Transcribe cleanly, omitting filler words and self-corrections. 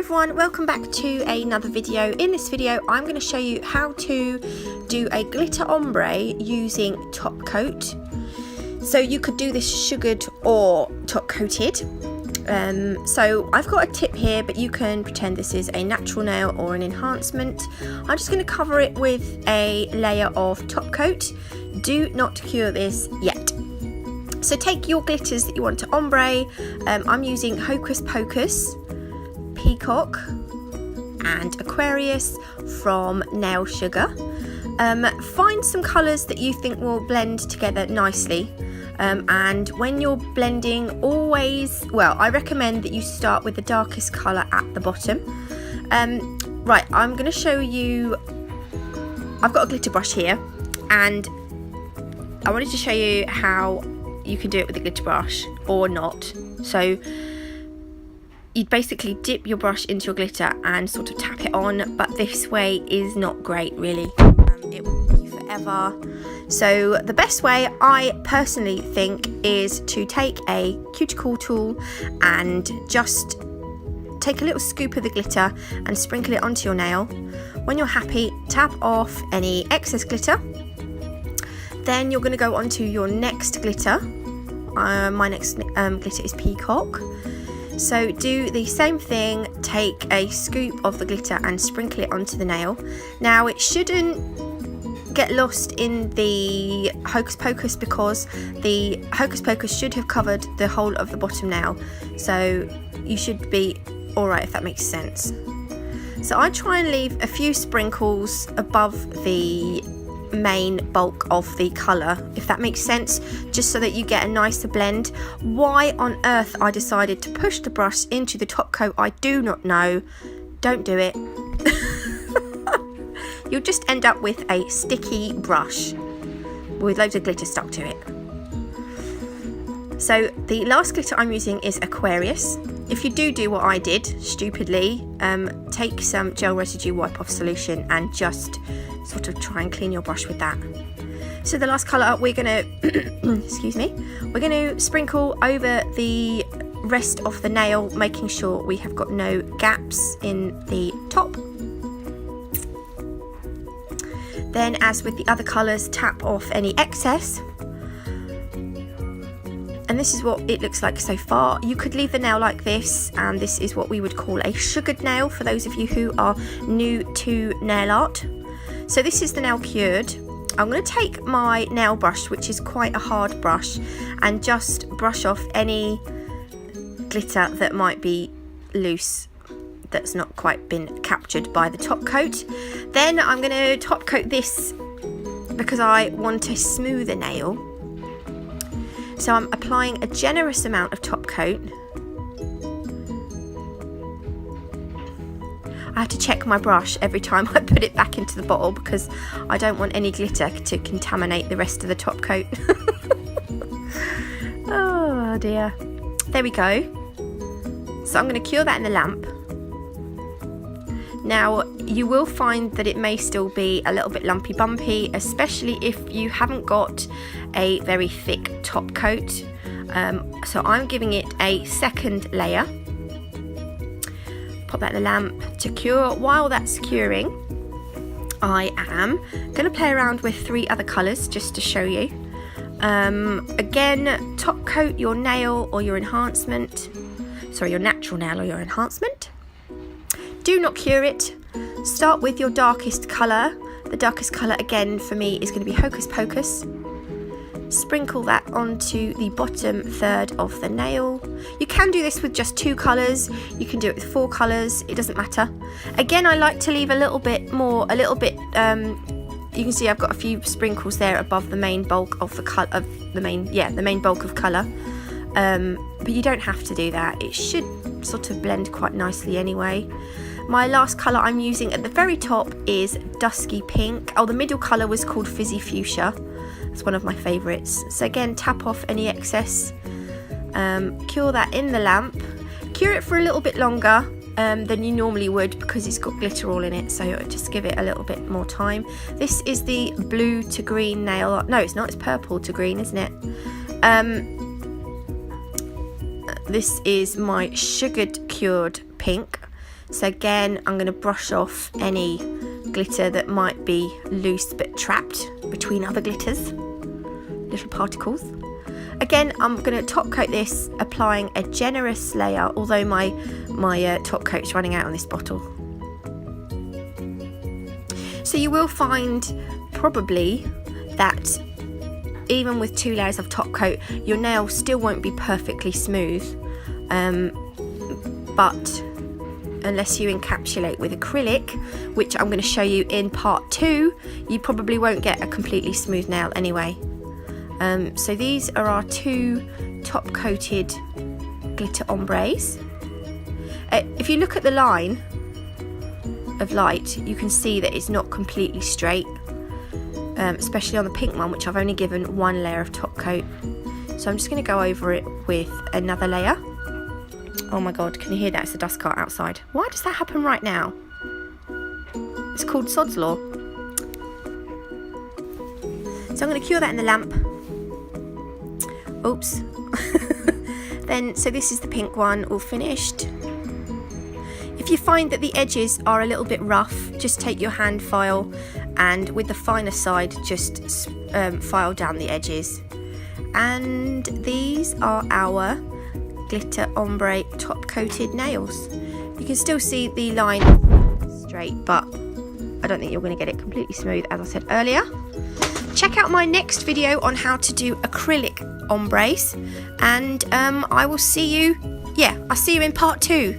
everyone, welcome back to another video. In this video I'm going to show you how to do a glitter ombre using top coat. So you could do this sugared or top coated. So I've got a tip here, but you can pretend this is a natural nail or an enhancement. I'm just going to cover it with a layer of top coat. Do not cure this yet. So take your glitters that you want to ombre. I'm using Hocus Pocus, Peacock and Aquarius from Nail Sugar. Find some colours that you think will blend together nicely, and when you're blending, I recommend that you start with the darkest colour at the bottom. Right, I'm going to show you, I've got a glitter brush here and I wanted to show you how you can do it with a glitter brush or not. So you'd basically dip your brush into your glitter and sort of tap it on, but this way is not great really. It will take you forever. So the best way, I personally think, is to take a cuticle tool and just take a little scoop of the glitter and sprinkle it onto your nail. When you're happy, tap off any excess glitter. Then you're going to go onto your next glitter. My next glitter is Peacock. So do the same thing, take a scoop of the glitter and sprinkle it onto the nail. Now it shouldn't get lost in the Hocus Pocus because the Hocus Pocus should have covered the whole of the bottom nail. So you should be alright, if that makes sense. So I try and leave a few sprinkles above the main bulk of the colour, if that makes sense, just so that you get a nicer blend. Why on earth I decided to push the brush into the top coat, I do not know. Don't do it. You'll just end up with a sticky brush with loads of glitter stuck to it. So the last glitter I'm using is Aquarius. If you do what I did stupidly, take some gel residue wipe off solution and just sort of try and clean your brush with that. So the last colour we're going to excuse me, we're going to sprinkle over the rest of the nail, making sure we have got no gaps in the top. Then, as with the other colours, tap off any excess. And this is what it looks like so far. You could leave the nail like this, and this is what we would call a sugared nail for those of you who are new to nail art. So this is the nail cured. I'm going to take my nail brush, which is quite a hard brush, and just brush off any glitter that might be loose, that's not quite been captured by the top coat. Then I'm going to top coat this because I want a smoother nail. So I'm applying a generous amount of top coat. I have to check my brush every time I put it back into the bottle because I don't want any glitter to contaminate the rest of the top coat. Oh dear. There we go. So I'm going to cure that in the lamp. Now you will find that it may still be a little bit lumpy bumpy, especially if you haven't got a very thick top coat. So I'm giving it a second layer. Pop that in the lamp to cure. While that's curing, I am going to play around with 3 other colours just to show you. Again, top coat your nail or your enhancement. Sorry, your natural nail or your enhancement. Do not cure it. Start with your darkest colour. The darkest colour again for me is going to be Hocus Pocus. Sprinkle that onto the bottom third of the nail. You can do this with just 2 colours. You can do it with 4 colours. It doesn't matter. Again, I like to leave a little bit more, you can see I've got a few sprinkles there above the main bulk of the colour, the main bulk of colour. But you don't have to do that. It should sort of blend quite nicely anyway. My last colour I'm using at the very top is Dusky Pink. Oh, the middle colour was called Fizzy Fuchsia. It's one of my favourites. So again, tap off any excess. Cure that in the lamp. Cure it for a little bit longer than you normally would because it's got glitter all in it. So just give it a little bit more time. This is the blue to green nail art. No, it's not. It's purple to green, isn't it? This is my sugared cured pink. So again, I'm going to brush off any glitter that might be loose but trapped between other glitters, little particles. Again, I'm going to top coat this, applying a generous layer, although my top coat's running out on this bottle. So you will find probably that even with 2 layers of top coat, your nail still won't be perfectly smooth, but unless you encapsulate with acrylic, which I'm going to show you in part 2, you probably won't get a completely smooth nail anyway. So these are our 2 top coated glitter ombres. If you look at the line of light, you can see that it's not completely straight, especially on the pink one, which I've only given 1 layer of top coat. So I'm just going to go over it with another layer. Oh my god, can you hear that? It's a dust cart outside. Why does that happen right now? It's called Sod's Law. So I'm going to cure that in the lamp. Oops. So this is the pink one, all finished. If you find that the edges are a little bit rough, just take your hand file and with the finer side just file down the edges. And these are our glitter ombre top coated nails. You can still see the line straight, but I don't think you're going to get it completely smooth, as I said earlier. Check out my next video on how to do acrylic ombres, and I will see you, I'll see you in part 2.